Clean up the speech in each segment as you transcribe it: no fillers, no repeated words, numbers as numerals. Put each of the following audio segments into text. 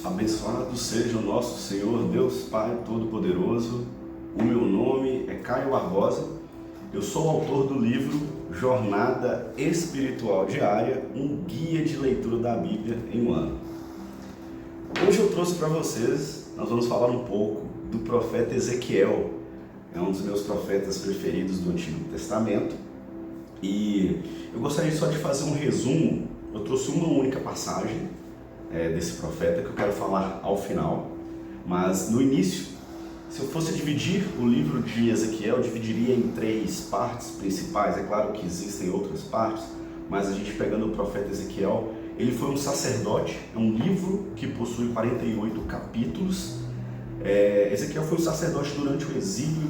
Abençoado seja o nosso Senhor Deus Pai Todo-Poderoso. O meu nome é Caio Barbosa. Eu sou o autor do livro Jornada Espiritual Diária, um guia de leitura da Bíblia em um ano. Hoje eu trouxe para vocês, nós vamos falar um pouco do profeta Ezequiel. É um dos meus profetas preferidos do Antigo Testamento. E eu gostaria só de fazer um resumo. Eu trouxe uma única passagem desse profeta que eu quero falar ao final, mas no início, se eu fosse dividir o livro de Ezequiel, eu dividiria em 3 partes principais. É claro que existem outras partes, mas a gente pegando o profeta Ezequiel, ele foi um sacerdote, é um livro que possui 48 capítulos. Ezequiel foi um sacerdote durante o exílio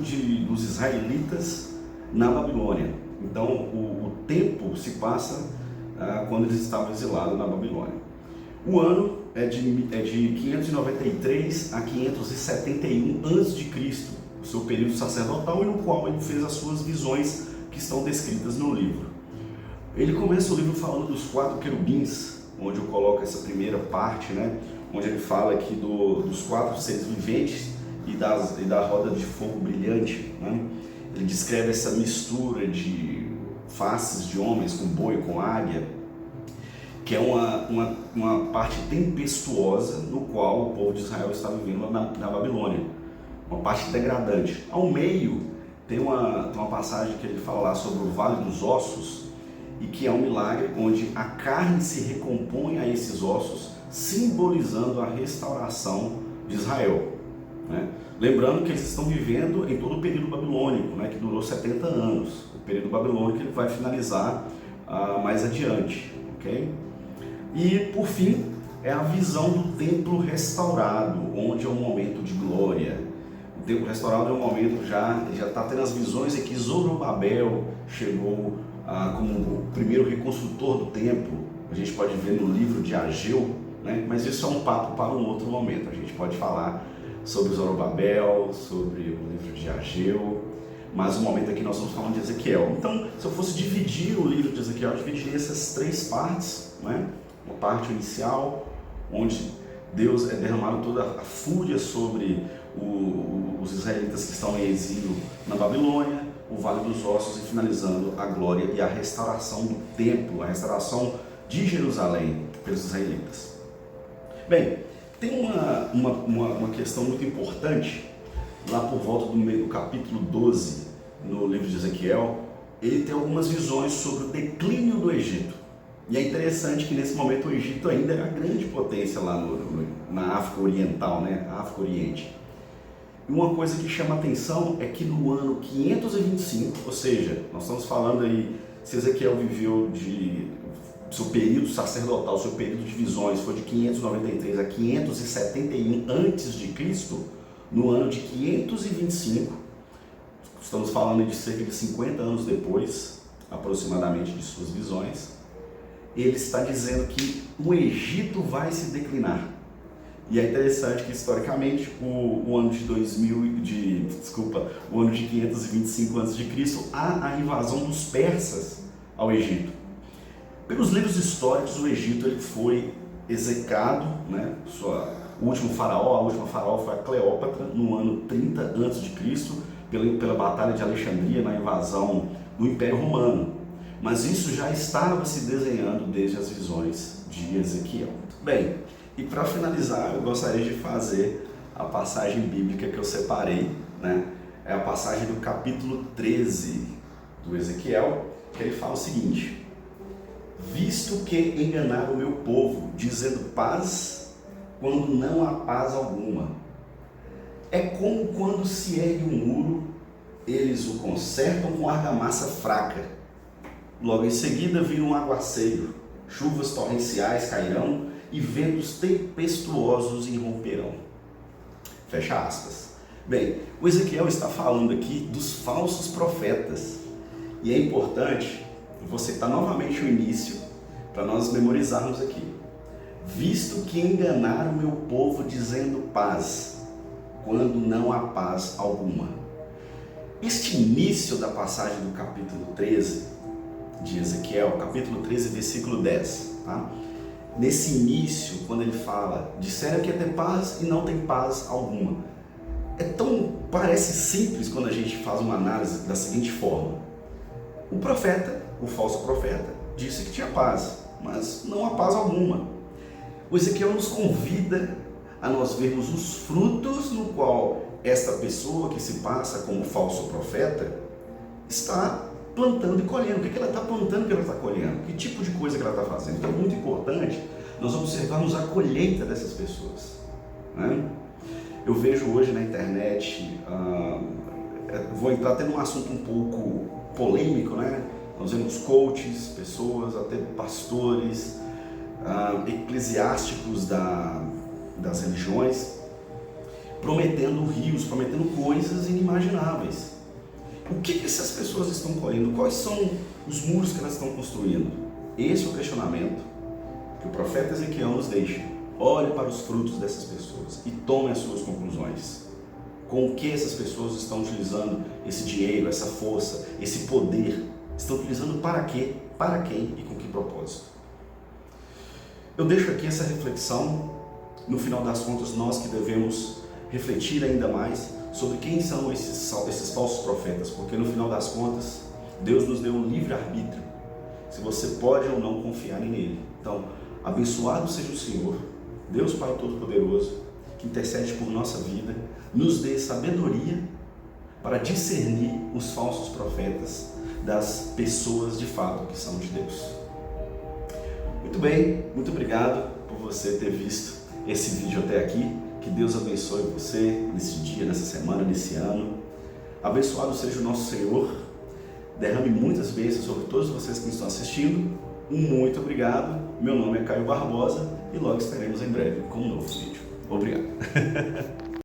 dos israelitas na Babilônia. Então o tempo se passa quando eles estavam exilados na Babilônia. O ano é de 593 a 571 a.C., o seu período sacerdotal, e no qual ele fez as suas visões que estão descritas no livro. Ele começa o livro falando dos 4 querubins, onde eu coloco essa primeira parte, onde ele fala aqui dos 4 seres viventes e da roda de fogo brilhante. Ele descreve essa mistura de faces de homens com boi, com águia, que é uma parte tempestuosa no qual o povo de Israel está vivendo na Babilônia, uma parte degradante. Ao meio tem uma passagem que ele fala lá sobre o Vale dos Ossos, e que é um milagre onde a carne se recompõe a esses ossos, simbolizando a restauração de Israel. Lembrando que eles estão vivendo em todo o período babilônico, que durou 70 anos. O período babilônico ele vai finalizar mais adiante, ok? E, por fim, é a visão do templo restaurado, onde é um momento de glória. O templo restaurado é um momento já está tendo as visões aqui. Zorobabel chegou como o primeiro reconstrutor do templo. A gente pode ver no livro de Ageu, mas isso é um papo para um outro momento. A gente pode falar sobre Zorobabel, sobre o livro de Ageu, mas o momento aqui nós estamos falando de Ezequiel. Então, se eu fosse dividir o livro de Ezequiel, eu dividiria essas 3 partes, Uma parte inicial, onde Deus é derramado toda a fúria sobre os israelitas que estão em exílio na Babilônia, o Vale dos Ossos, e finalizando a glória e a restauração do templo, a restauração de Jerusalém pelos israelitas. Bem, tem uma questão muito importante, lá por volta do capítulo 12, no livro de Ezequiel. Ele tem algumas visões sobre o declínio do Egito. E é interessante que nesse momento o Egito ainda é a grande potência lá na África Oriental, África Oriente. E uma coisa que chama atenção é que no ano 525, ou seja, nós estamos falando aí, se Ezequiel viveu seu período sacerdotal, seu período de visões foi de 593 a 571 a.C., no ano de 525, estamos falando de cerca de 50 anos depois, aproximadamente, de suas visões, ele está dizendo que o Egito vai se declinar. E é interessante que, historicamente, o ano de 525 a.C., há a invasão dos persas ao Egito. Pelos livros históricos, o Egito ele foi execrado, o último faraó, a última faraó foi a Cleópatra, no ano 30 a.C., pela Batalha de Alexandria, na invasão do Império Romano. Mas isso já estava se desenhando desde as visões de Ezequiel. Bem, e para finalizar, eu gostaria de fazer a passagem bíblica que eu separei, É a passagem do capítulo 13 do Ezequiel, que ele fala o seguinte: visto que enganaram o meu povo, dizendo paz, quando não há paz alguma. É como quando se ergue um muro, eles o consertam com argamassa fraca. Logo em seguida vira um aguaceiro, chuvas torrenciais cairão e ventos tempestuosos irromperão. Fecha aspas. Bem, o Ezequiel está falando aqui dos falsos profetas. E é importante, vou citar novamente o início, para nós memorizarmos aqui. Visto que enganaram meu povo dizendo paz, quando não há paz alguma. Este início da passagem do capítulo 13 de Ezequiel, capítulo 13, versículo 10, nesse início, quando ele fala, disseram que ia ter paz e não tem paz alguma. Parece simples quando a gente faz uma análise da seguinte forma. O profeta, o falso profeta, disse que tinha paz, mas não há paz alguma. O Ezequiel nos convida a nós vermos os frutos no qual esta pessoa que se passa como falso profeta está plantando e colhendo. O que ela está plantando, o que ela está colhendo? Que tipo de coisa que ela está fazendo? Então é muito importante nós observarmos a colheita dessas pessoas, né? Eu vejo hoje na internet, vou entrar até num assunto um pouco polêmico, né? Nós vemos coaches, pessoas, até pastores, eclesiásticos das religiões, prometendo rios, prometendo coisas inimagináveis. O que essas pessoas estão colhendo? Quais são os muros que elas estão construindo? Esse é o questionamento que o profeta Ezequiel nos deixa. Olhe para os frutos dessas pessoas e tome as suas conclusões. Com o que essas pessoas estão utilizando esse dinheiro, essa força, esse poder? Estão utilizando para quê? Para quem e com que propósito? Eu deixo aqui essa reflexão. No final das contas, nós que devemos refletir ainda mais sobre quem são esses falsos profetas, porque no final das contas, Deus nos deu um livre-arbítrio, se você pode ou não confiar nele. Então, abençoado seja o Senhor, Deus Pai Todo-Poderoso, que intercede por nossa vida, nos dê sabedoria para discernir os falsos profetas das pessoas de fato que são de Deus. Muito bem, muito obrigado por você ter visto esse vídeo até aqui. Que Deus abençoe você nesse dia, nessa semana, nesse ano. Abençoado seja o nosso Senhor. Derrame muitas bênçãos sobre todos vocês que estão assistindo. Muito obrigado. Meu nome é Caio Barbosa e logo estaremos em breve com um novo vídeo. Obrigado.